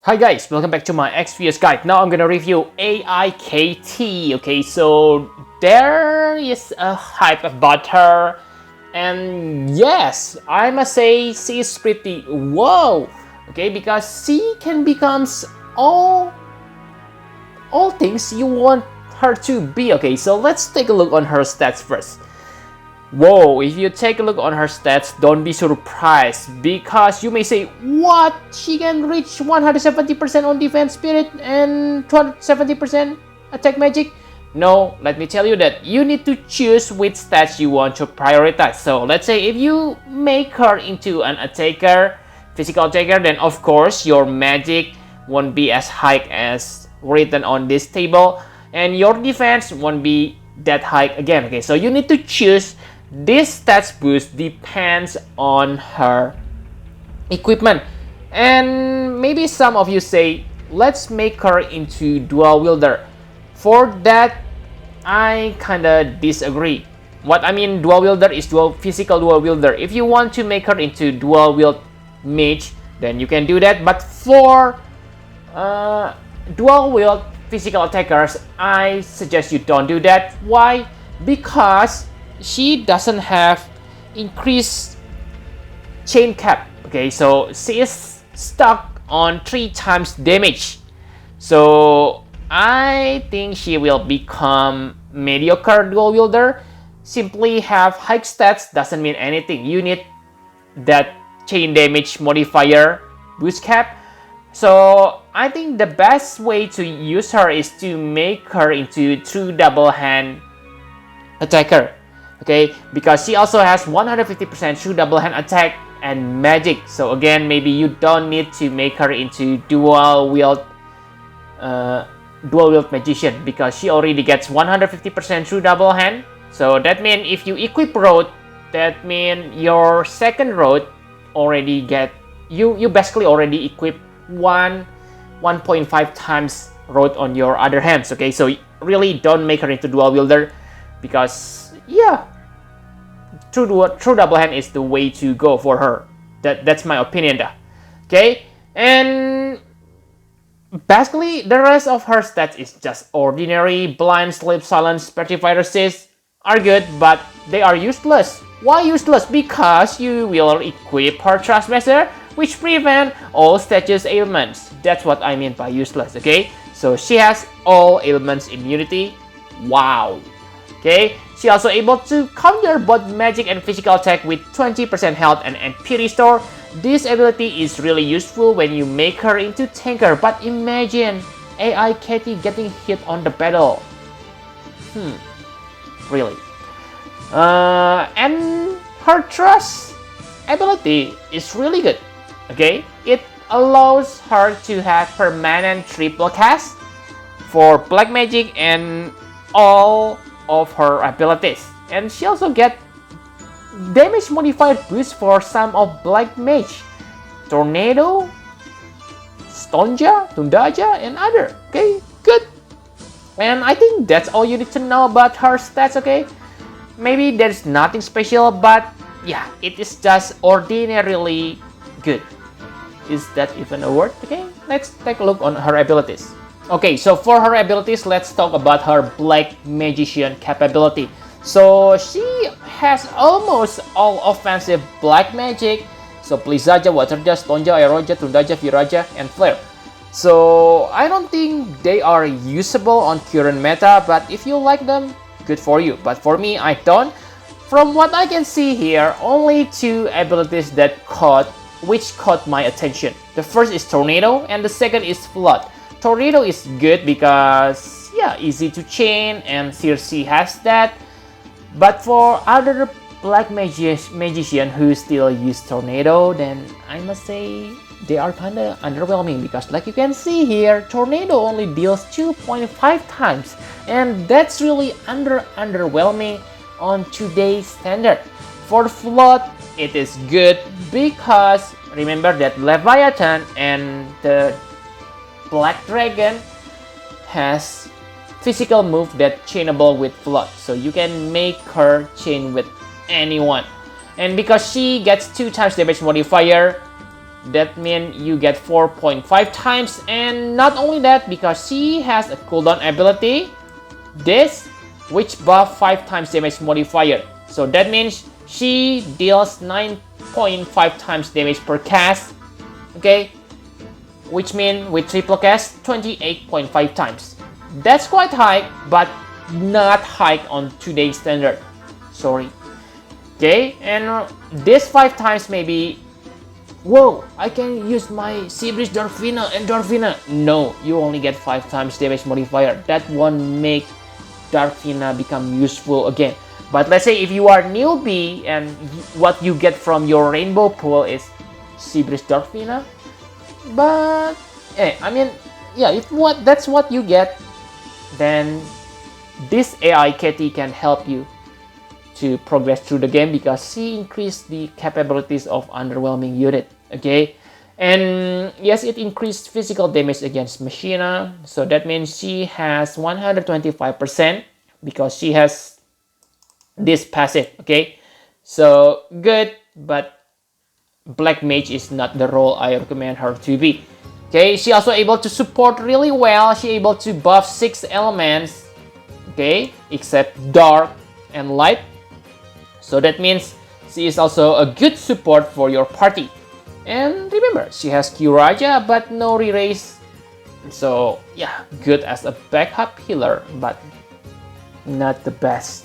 Hi guys, welcome back to my XPS guide. Now I'm gonna review AI Katy. Okay, so there is a hype about her, and yes, I must say she is pretty wow. Okay, because she can becomes all things you want her to be. Okay, so let's take a look on her stats first. Whoa, if you take a look on her stats, don't be surprised because you may say, what? She can reach 170% on defense spirit and 270% attack magic? No, let me tell you that you need to choose which stats you want to prioritize. So let's say if you make her into an attacker, physical attacker, then of course your magic won't be as high as written on this table, and your defense won't be that high again. Okay, so you need to choose. This stats boost depends on her equipment, and maybe some of you say let's make her into dual wielder. For that, I kinda disagree. What I mean dual wielder is physical dual wielder. If you want to make her into dual wield mage, then you can do that, but for dual wield physical attackers, I suggest you don't do that. Why? Because she doesn't have increased chain cap. Okay, so she is stuck on 3 times damage. So I think she will become mediocre dual wielder. Simply have high stats doesn't mean anything. You need that chain damage modifier boost cap. So I think the best way to use her is to make her into true double hand attacker. Okay, because she also has 150% true double hand attack and magic. So again, maybe you don't need to make her into dual wield magician because she already gets 150% true double hand. So that means if you equip road, that means your second road already get you basically already equip 1.5 times road on your other hands. Okay, so really don't make her into dual wielder because yeah, true double hand is the way to go for her. That's my opinion dah. Okay, and basically the rest of her stats is just ordinary. Blind, sleep, silence, petrify, resist are good, but they are useless. Why useless? Because you will equip her Trustmaster, which prevent all status ailments. That's what I mean by useless. Okay, so she has all ailments immunity. Wow. Okay, she also able to counter both magic and physical attack with 20% health and MP restore. This ability is really useful when you make her into tanker, but imagine AI Katy getting hit on the battle. Really. And her trust ability is really good. Okay, it allows her to have permanent triple cast for black magic and all of her abilities, and she also get damage modifier boost for some of black mage, tornado, stonja, tundaja, and other. Okay, good. And I think that's all you need to know about her stats. Okay, maybe there's nothing special, but yeah, it is just ordinarily good. Is that even a word? Okay, let's take a look on her abilities. Okay, so for her abilities, let's talk about her Black Magician capability. So she has almost all offensive Black Magic. So Blizaja, Waterja, Stonja, Aeroja, Tundaja, Viraja, and Flare. So I don't think they are usable on current meta, but if you like them, good for you. But for me, I don't. From what I can see here, only 2 abilities which caught my attention. The first is Tornado, and the second is Flood. Tornado is good because yeah, easy to chain, and Circe has that. But for other black magician who still use Tornado, then I must say they are kinda underwhelming because like you can see here, Tornado only deals 2.5 times, and that's really underwhelming on today's standard. For Flood, it is good because remember that Leviathan and the Black Dragon has physical move that chainable with Flood, so you can make her chain with anyone. And because she gets 2 times damage modifier, that means you get 4.5 times. And not only that, because she has a cooldown ability, this, which buff 5 times damage modifier. So that means she deals 9.5 times damage per cast, okay? Which means with triple cast, 28.5 times. That's quite high, but not high on today's standard. Sorry. Okay, and this 5 times maybe, whoa, I can use my Seabreeze Dorfina and Dorfina. No, you only get 5 times damage modifier. That won't make Dorfina become useful again. But let's say if you are newbie and what you get from your rainbow pool is Seabreeze Dorfina, but I mean, yeah, if that's what you get, then this AI Katy can help you to progress through the game because she increased the capabilities of underwhelming unit. Okay, and yes, it increased physical damage against Machina, so that means she has 125% because she has this passive. Okay, so good, but Black Mage is not the role I recommend her to be. Okay, she also able to support really well. She able to buff 6 elements, okay, except dark and light. So that means she is also a good support for your party. And remember, she has Kiraja but no re-raise. So yeah, good as a backup healer, but not the best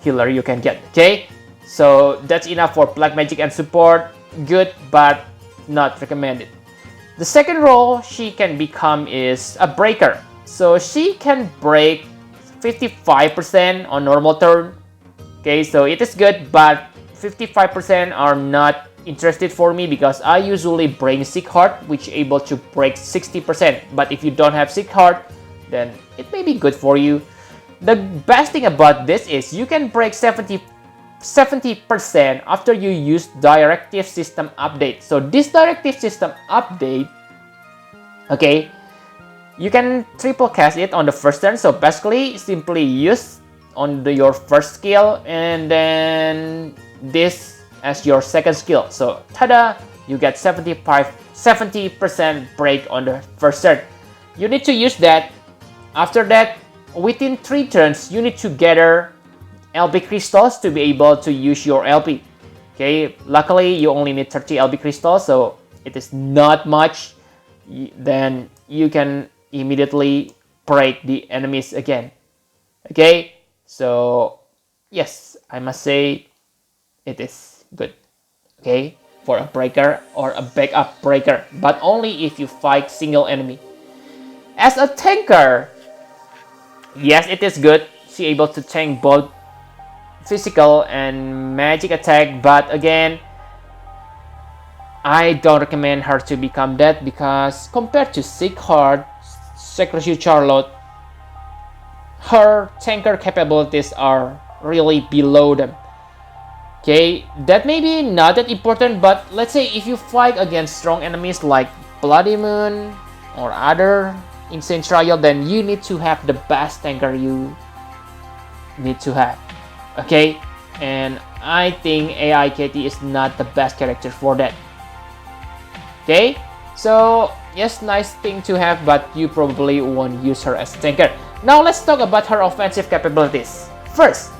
healer you can get. Okay, so that's enough for Black Magic and support. Good, but not recommended. The second role she can become is a breaker. So she can break 55% on normal turn. Okay, so it is good, but 55% are not interested for me because I usually bring Sick Heart, which able to break 60%. But if you don't have Sick Heart, then it may be good for you. The best thing about this is you can break 70% after you use Directive System Update. So this Directive System Update, okay, you can triple cast it on the first turn. So basically, simply use on your first skill and then this as your second skill. So tada, you get 70% break on the first turn. You need to use that. After that, within 3 turns, you need to gather LB crystals to be able to use your LP. Okay, luckily you only need 30 LB crystals, so it is not much. Then you can immediately break the enemies again. Okay, so yes, I must say it is good. Okay, for a breaker or a backup breaker, but only if you fight single enemy. As a tanker, yes, it is good. She able to tank both physical and magic attack, but again, I don't recommend her to become that because compared to Sick Heart, Secrecy Charlotte, her tanker capabilities are really below them. Okay, that may be not that important, but let's say if you fight against strong enemies like Bloody Moon or other Insane Trial, then you need to have the best tanker you need to have. Okay, and I think AI Katy is not the best character for that. Okay, so yes, nice thing to have, but you probably won't use her as a tanker. Now let's talk about her offensive capabilities. First,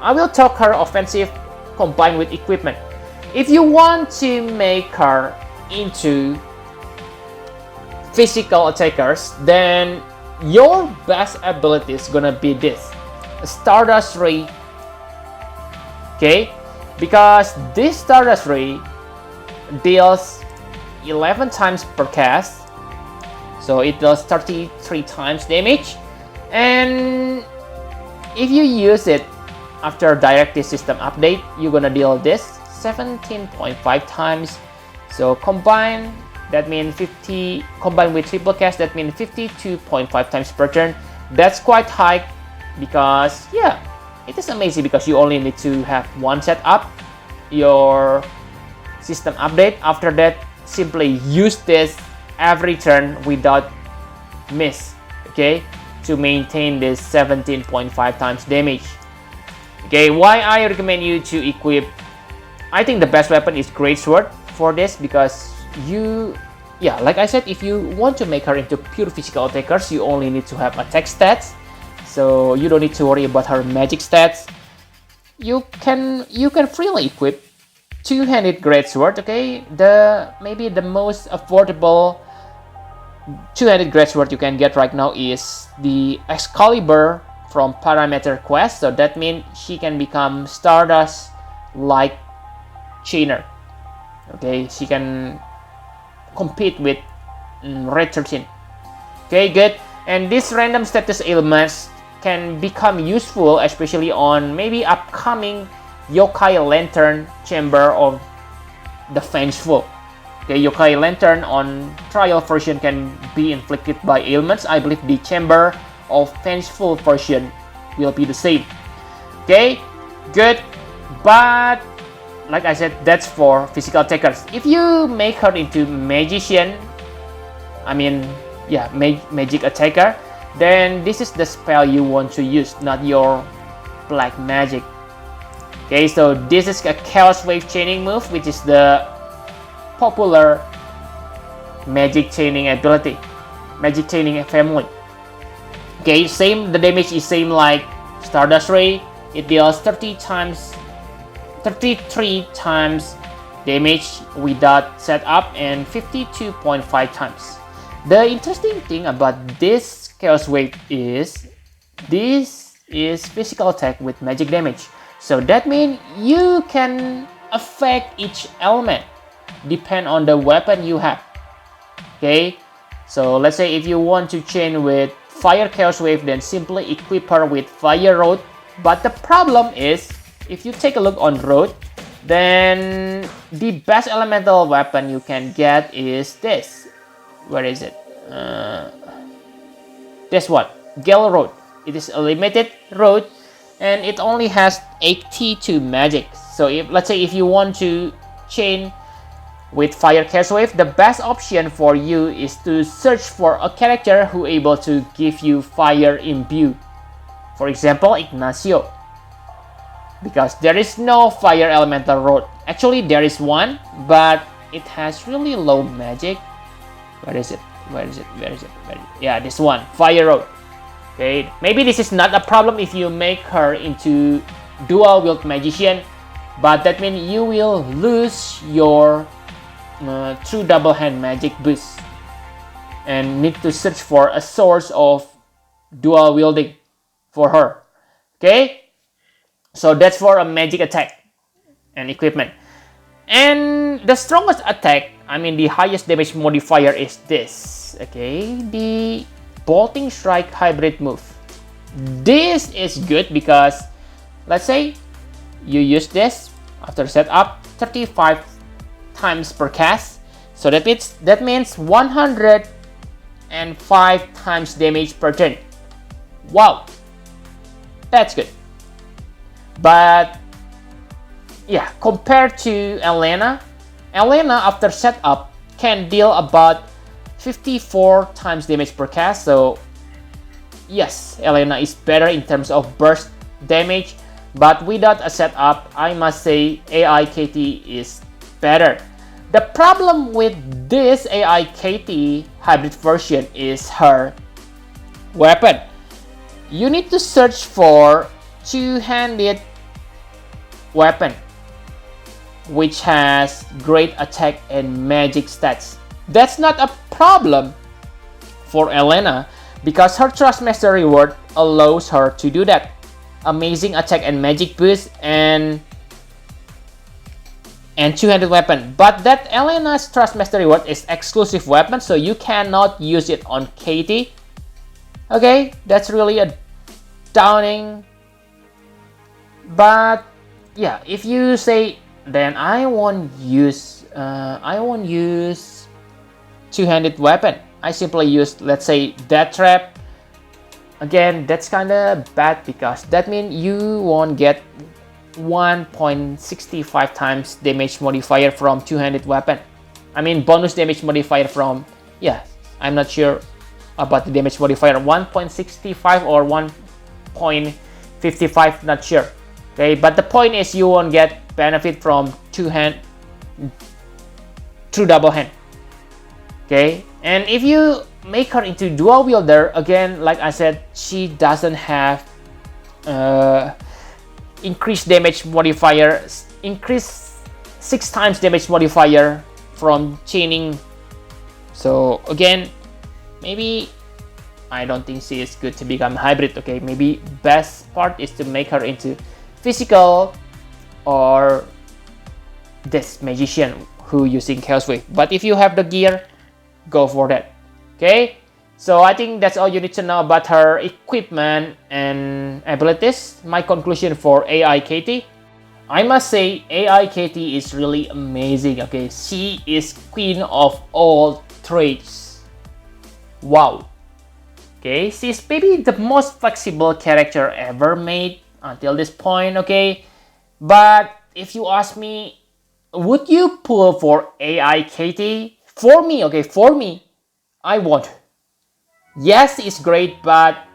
I will talk her offensive combined with equipment. If you want to make her into physical attackers, then your best ability is gonna be this, Stardust Ray. Okay, because this Stardust Ray deals 11 times per cast, so it does 33 times damage, and if you use it after Directive System Update, you're gonna deal this 17.5 times. So combined, that means 50, combined with triple cast, that means 52.5 times per turn. That's quite high because yeah, it is amazing because you only need to have one set up your system update. After that, simply use this every turn without miss, okay, to maintain this 17.5 times damage. Okay, why I recommend you to equip, I think the best weapon is Great Sword for this because like I said, if you want to make her into pure physical attackers, you only need to have attack stats, so you don't need to worry about her magic stats. You can freely equip two-handed greatsword. Okay, maybe the most affordable two-handed greatsword you can get right now is the Excalibur from Parameter Quest. So that means she can become Stardust like chainer. Okay, she can compete with Red 13. Okay, good. And these random status ailments can become useful, especially on maybe upcoming Yokai Lantern Chamber of the Vengeful. Okay, Yokai Lantern on trial version can be inflicted by ailments. I believe the Chamber of Vengeful version will be the same. Okay, good. But like I said, that's for physical attackers. If you make her into magician, magic attacker, then this is the spell you want to use, not your black magic. Okay, so this is a Chaos Wave chaining move, which is the popular magic chaining ability, magic chaining family. Okay, the damage is same like Stardust Ray. It deals 33 times damage without setup and 52.5 times. The interesting thing about this Chaos Wave is this is physical attack with magic damage. So that means you can affect each element depend on the weapon you have. Okay, so let's say if you want to chain with Fire Chaos Wave, then simply equip her with Fire Road. But the problem is, if you take a look on Road, then the best elemental weapon you can get is this. Where is it? This one, Gale Road. It is a limited road and it only has 82 magic. So let's say if you want to chain with Fire Chaos Wave, the best option for you is to search for a character who able to give you fire imbue. For example, Ignacio. Because there is no fire elemental road. Actually, there is one, but it has really low magic. Where is it? Yeah, this one, Fire Road. Okay, maybe this is not a problem if you make her into dual wield magician, but that means you will lose your true double hand magic boost and need to search for a source of dual wielding for her. Okay, so that's for a magic attack and equipment. And the strongest attack, the highest damage modifier is this. Okay, the Bolting Strike hybrid move. This is good because let's say you use this after setup 35 times per cast, so that means 105 times damage per turn. Wow, that's good. But yeah, compared to Elena after setup can deal about 54 times damage per cast. So yes, Elena is better in terms of burst damage, but without a setup, I must say AI Katy is better. The problem with this AI Katy hybrid version is her weapon. You need to search for two-handed weapon which has great attack and magic stats. That's not a problem for Elena because her Trustmaster reward allows her to do that. Amazing attack and magic boost and two-handed weapon. But that Elena's Trustmaster reward is exclusive weapon, so you cannot use it on Katy. Okay, that's really a downing. But yeah, if you say then I won't use two-handed weapon, I simply use, let's say, Death Trap. Again, that's kinda bad because that means you won't get 1.65 times damage modifier from two-handed weapon. Bonus damage modifier from, I'm not sure about the damage modifier, 1.65 or 1.55, not sure. Okay, but the point is you won't get benefit from true double hand. Okay, and if you make her into dual wielder, again, like I said, she doesn't have increased damage modifier, increase 6 times damage modifier from chaining. So again, maybe I don't think she is good to become hybrid. Okay, maybe best part is to make her into physical or this magician who using chaos wave. But if you have the gear, go for that. Okay, so I think that's all you need to know about her equipment and abilities. My conclusion for AI Katy, I must say AI Katy is really amazing. Okay, she is queen of all trades. Wow. Okay, she's maybe the most flexible character ever made until this point. Okay, but if you ask me, would you pull for AI Katy? For me, okay, for me, I won't. Yes, it's great, but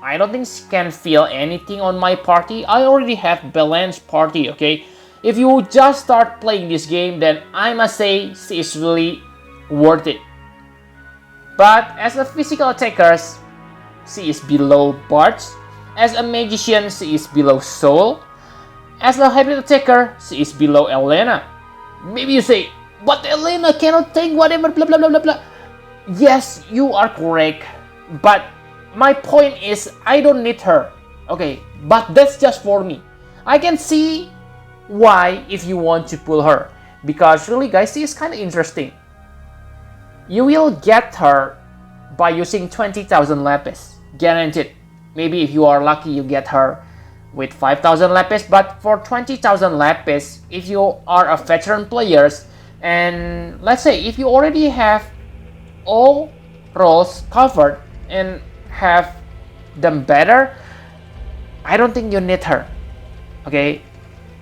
I don't think she can feel anything on my party. I already have balanced party, okay? If you just start playing this game, then I must say she is really worth it. But as a physical attacker, she is below Bartz. As a magician, she is below Soul. As a hybrid attacker, she is below Elena. Maybe you say, but Elena cannot take whatever, blah blah blah blah blah. Yes, you are correct. But my point is, I don't need her. Okay, but that's just for me. I can see why if you want to pull her. Because really guys, she is kind of interesting. You will get her by using 20,000 lapis. Guaranteed. Maybe if you are lucky, you get her with 5,000 lapis. But for 20,000 lapis, if you are a veteran player, and let's say if you already have all roles covered and have them better, I don't think you need her. Okay,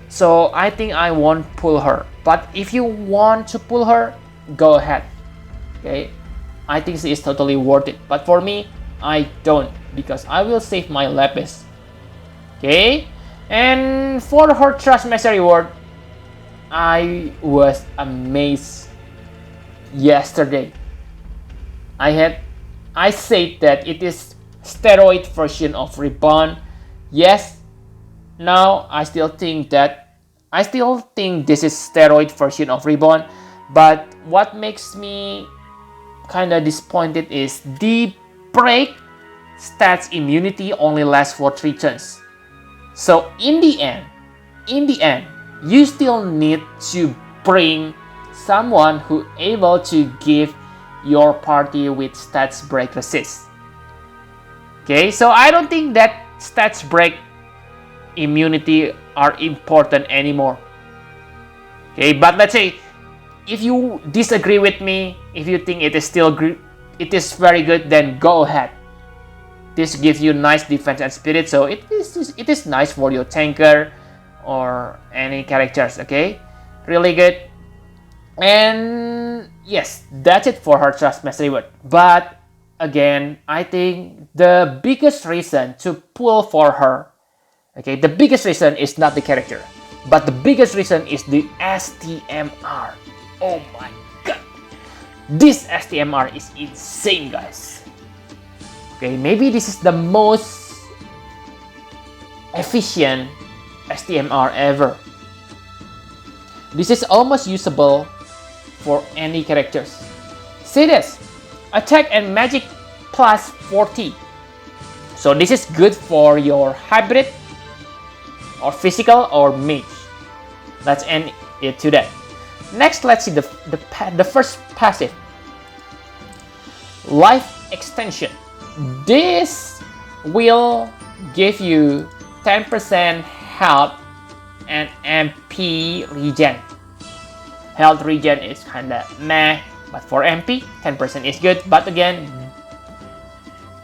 so I think I won't pull her. But if you want to pull her, go ahead. Okay, I think she is totally worth it. But for me, I don't, because I will save my lapis. Okay, and for her trust mastery reward, I was amazed yesterday. I said that it is steroid version of Reborn. Yes, now I still think this is steroid version of Reborn. But what makes me kind of disappointed is the break stats immunity only lasts for 3 turns. So in the end, you still need to bring someone who able to give your party with stats break resist. Okay, so I don't think that stats break immunity are important anymore. Okay, but let's say if you disagree with me, if you think it is very good, then go ahead. This gives you nice defense and spirit, so it is nice for your tanker or any characters. Okay, really good. And yes, that's it for her trust mastery word. But again, I think the biggest reason to pull for her, okay, the biggest reason is not the character, but the biggest reason is the STMR. Oh my god, this STMR is insane, guys. Okay, maybe this is the most efficient STMR ever. This is almost usable for any characters. See this, attack and magic plus 40. So this is good for your hybrid or physical or mage. Let's end it to that. Next, let's see the first passive, life extension. This will give you 10% health and MP regen. Health regen is kinda meh, but for MP, 10% is good. But again,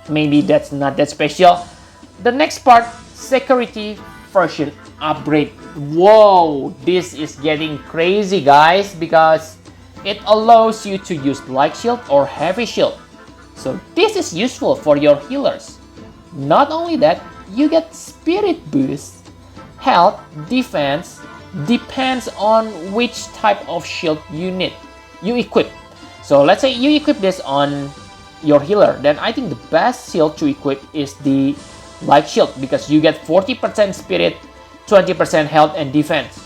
maybe that's not that special. The next part, security version upgrade. Whoa, this is getting crazy, guys, because it allows you to use light shield or heavy shield. So this is useful for your healers. Not only that, you get spirit boost, health, defense, depends on which type of shield you equip. So let's say you equip this on your healer, then I think the best shield to equip is the light shield, because you get 40% spirit, 20% health and defense.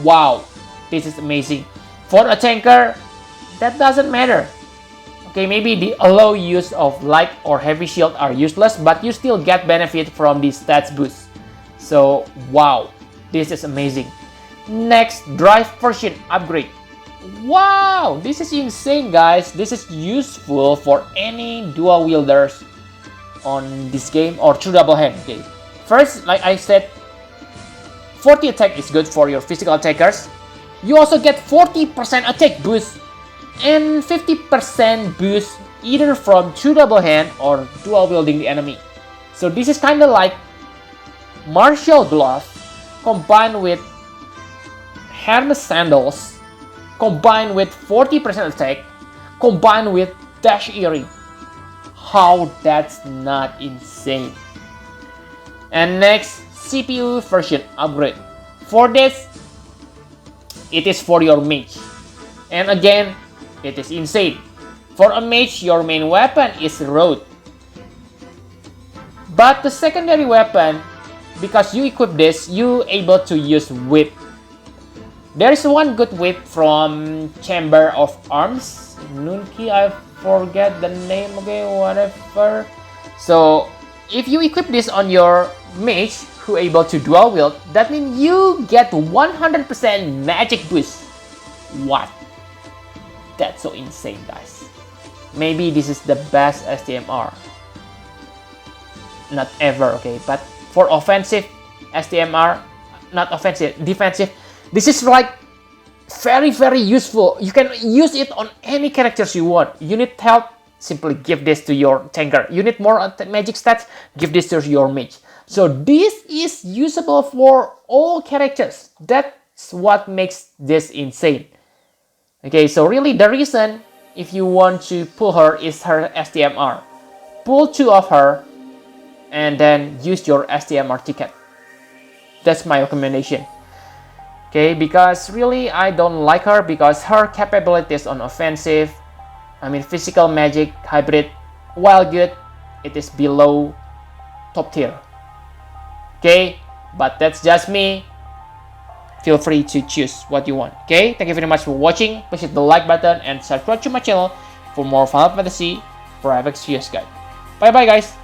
Wow, this is amazing. For a tanker, that doesn't matter. Okay, maybe the low use of light or heavy shield are useless, but you still get benefit from the stats boost. So wow, this is amazing. Next, drive version upgrade. Wow, this is insane, guys. This is useful for any dual wielders on this game or true double hand. Okay, first, like I said, 40 attack is good for your physical attackers. You also get 40% attack boost and 50% boost either from true double hand or dual wielding the enemy. So this is kind of like martial glove combined with Hermes sandals, combined with 40% attack, combined with dash earring. How that's not insane. And next, CPU version upgrade. For this, it is for your mage. And again, it is insane. For a mage, your main weapon is Road. But the secondary weapon, because you equip this, you able to use whip. There is one good whip from Chamber of Arms. Nunki, I forget the name, okay, whatever. So, if you equip this on your mage who able to dual wield, that means you get 100% magic boost. What? That's so insane, guys. Maybe this is the best STMR. Not ever, okay? But for offensive STMR, not offensive, defensive, this is like very, very useful. You can use it on any characters you want. You need health, simply give this to your tanker. You need more magic stats, give this to your mage. So this is usable for all characters. That's what makes this insane. Okay, so really the reason if you want to pull her is her STMR. Pull 2 of her and then use your STMR ticket. That's my recommendation. Okay, because really I don't like her because her capabilities on offensive, I mean physical magic, hybrid, while good, it is below top tier. Okay, but that's just me. Feel free to choose what you want. Okay, thank you very much for watching. Please hit the like button and subscribe to my channel for more Final Fantasy for FX Guide. Bye bye, guys.